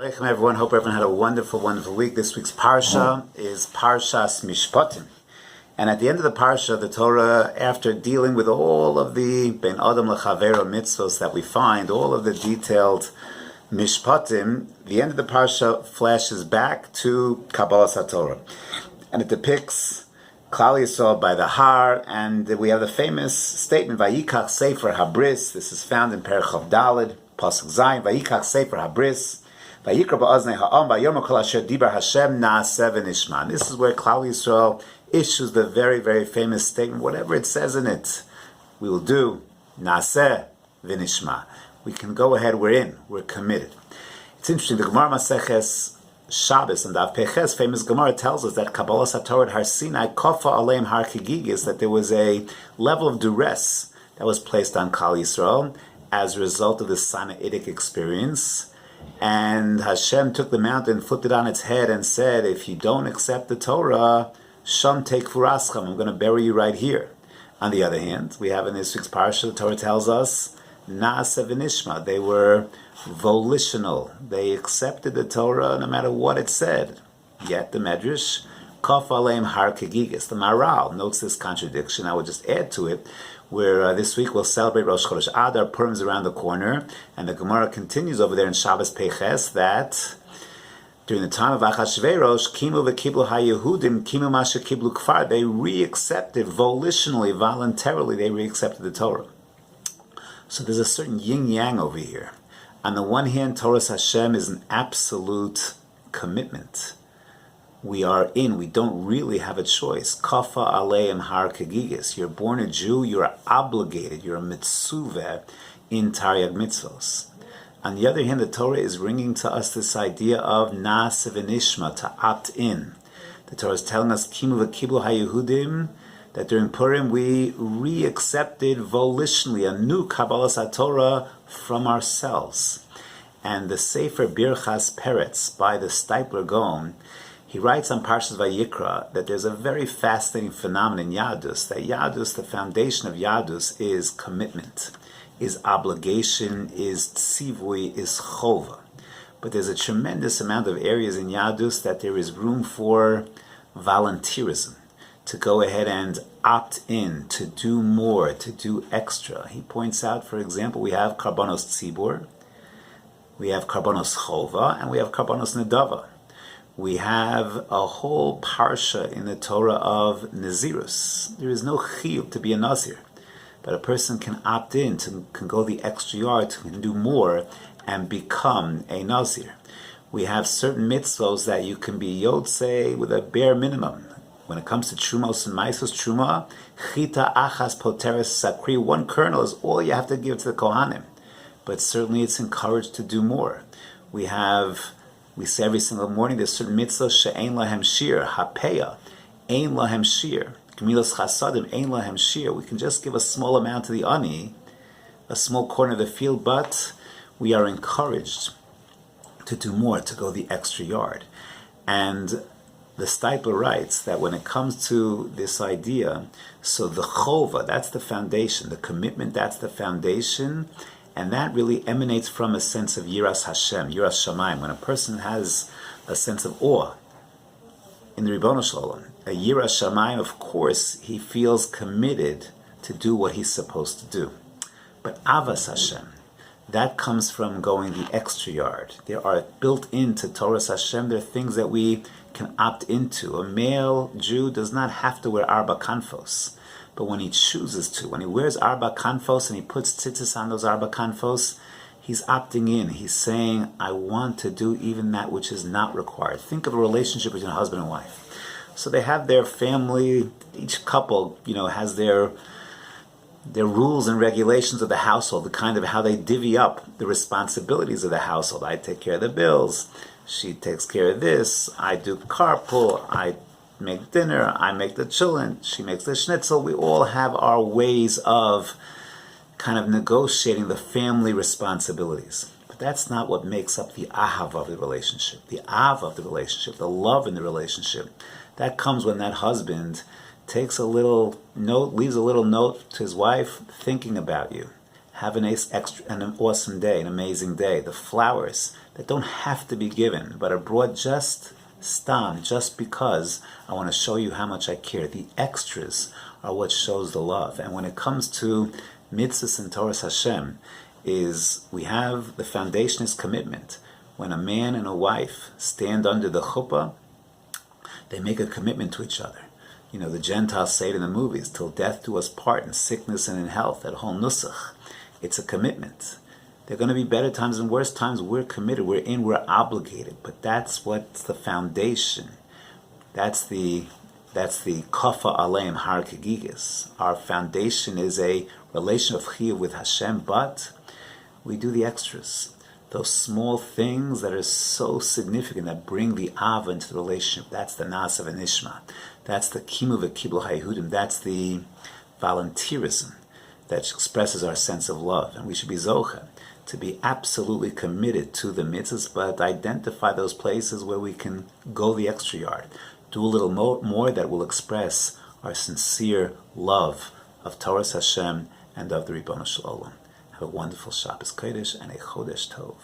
Welcome everyone. Hope everyone had a wonderful, wonderful week. This week's parsha is Parshas Mishpatim. And at the end of the parsha, the Torah, after dealing with all of the Ben Adam Lechavero mitzvos that we find, all of the detailed Mishpatim, the end of the parsha flashes back to Kabbalas HaTorah. And it depicts Klal Yisrael by the Har, and we have the famous statement, Vayikach Sefer Habris. This is found in Perek Chav Daled, Pasuk Zayin, Vayikach Sefer Habris. This is where Klal Yisrael issues the very, very famous statement, whatever it says in it, we will do, Naaseh v'nishma. We can go ahead, we're in, we're committed. It's interesting, the Gemara Maseches Shabbos and Daf Peches, famous Gemara, tells us that Kabbalas HaTorah at Har Sinai, Kofa Aleim Har Kigigis, that there was a level of duress that was placed on Klal Yisrael as a result of the Sinaitic experience. And Hashem took the mountain, flipped it on its head, and said, if you don't accept the Torah, Sham take furascham, I'm going to bury you right here. On the other hand, we have in this week's parsha, the Torah tells us, Naaseh v'nishma, they were volitional. They accepted the Torah no matter what it said. Yet the Medrash, Kof Aleim Har Kegigis, the Maral, notes this contradiction. I would just add to it, where this week we'll celebrate Rosh Chodesh Adar, Purim's around the corner, and the Gemara continues over there in Shabbos Peches that during the time of Achashverosh, Kimu v'kiblu ha-Yehudim, Kimu masha kiblu kfar, they re-accepted volitionally, voluntarily, they re-accepted the Torah. So there's a certain yin-yang over here. On the one hand, Torah Hashem is an absolute commitment. We are in, we don't really have a choice. Kafa aleim har kegigis. You're born a Jew, you're obligated, you're a mitzuveh in Taryag mitzvos. On the other hand, the Torah is bringing to us this idea of naaseh v'nishma, to opt in. The Torah is telling us, Kimu v'kiblu ha-Yehudim, that during Purim we re-accepted volitionally a new Kabbalas HaTorah from ourselves. And the Sefer Birchas Peretz by the Steipler Gaon, he writes on Parshas Vayikra that there's a very fascinating phenomenon in Yadus, that Yadus, the foundation of Yadus, is commitment, is obligation, is tzivui, is chova. But there's a tremendous amount of areas in Yadus that there is room for volunteerism, to go ahead and opt in, to do more, to do extra. He points out, for example, we have Karbonos Tzibur, we have Karbonos Chova, and we have Karbonos Nedava. We have a whole parsha in the Torah of Nazirus. There is no chiyuv to be a Nazir, but a person can opt in, can go the extra yard, can do more, and become a Nazir. We have certain mitzvos that you can be Yotzei with a bare minimum. When it comes to Trumos and Maisos Truma, Chita Achas Poteres Sakri, one kernel is all you have to give to the Kohanim. But certainly it's encouraged to do more. We say every single morning, there's certain mitzvahs, she'ein lahem shir, hapeya, ein lahem shir, gemilas chasadim, ein lahem shir. We can just give a small amount to the ani, a small corner of the field, but we are encouraged to do more, to go the extra yard. And the Steipler writes that when it comes to this idea, so the chova, that's the foundation, the commitment, that's the foundation, and that really emanates from a sense of Yiras Hashem, Yiras Shamayim. When a person has a sense of awe in the Ribbono Shalom, a Yiras Shamayim, of course, he feels committed to do what he's supposed to do. But Avas Hashem, that comes from going the extra yard. There are built into Torah Hashem, there are things that we can opt into. A male Jew does not have to wear arba kanfos. But when he chooses to, when he wears arba kanfos and he puts tzitzis on those arba kanfos, he's opting in. He's saying, I want to do even that which is not required. Think of a relationship between a husband and wife. So they have their family, each couple, has their rules and regulations of the household, the kind of how they divvy up the responsibilities of the household. I take care of the bills. She takes care of this. I do carpool. I make dinner, I make the children, she makes the schnitzel. We all have our ways of kind of negotiating the family responsibilities. But that's not what makes up the ahav of the relationship. The av of the relationship, the love in the relationship, that comes when that husband takes a little note, leaves a little note to his wife, thinking about you, have an awesome day, an amazing day. The flowers that don't have to be given, but are brought just because I want to show you how much I care. The extras are what shows the love. And when it comes to mitzvahs and Torah Hashem, we have the foundation is commitment. When a man and a wife stand under the chuppah, they make a commitment to each other. The Gentiles say it in the movies, till death do us part, in sickness and in health, that whole nusach. It's a commitment. There are going to be better times and worse times. We're committed, we're obligated. But that's what's the foundation. That's the kafa aleim har kegigis. Our foundation is a relation of chiyuv with Hashem, but we do the extras. Those small things that are so significant, that bring the ava into the relationship. That's the nasa v'nishma. That's the kimu v'kiblu hayehudim. That's the volunteerism that expresses our sense of love. And we should be zocha to be absolutely committed to the mitzvahs, but identify those places where we can go the extra yard. Do a little more that will express our sincere love of Torah Hashem and of the Ribono Shel Olam. Have a wonderful Shabbos Kodesh and a Chodesh Tov.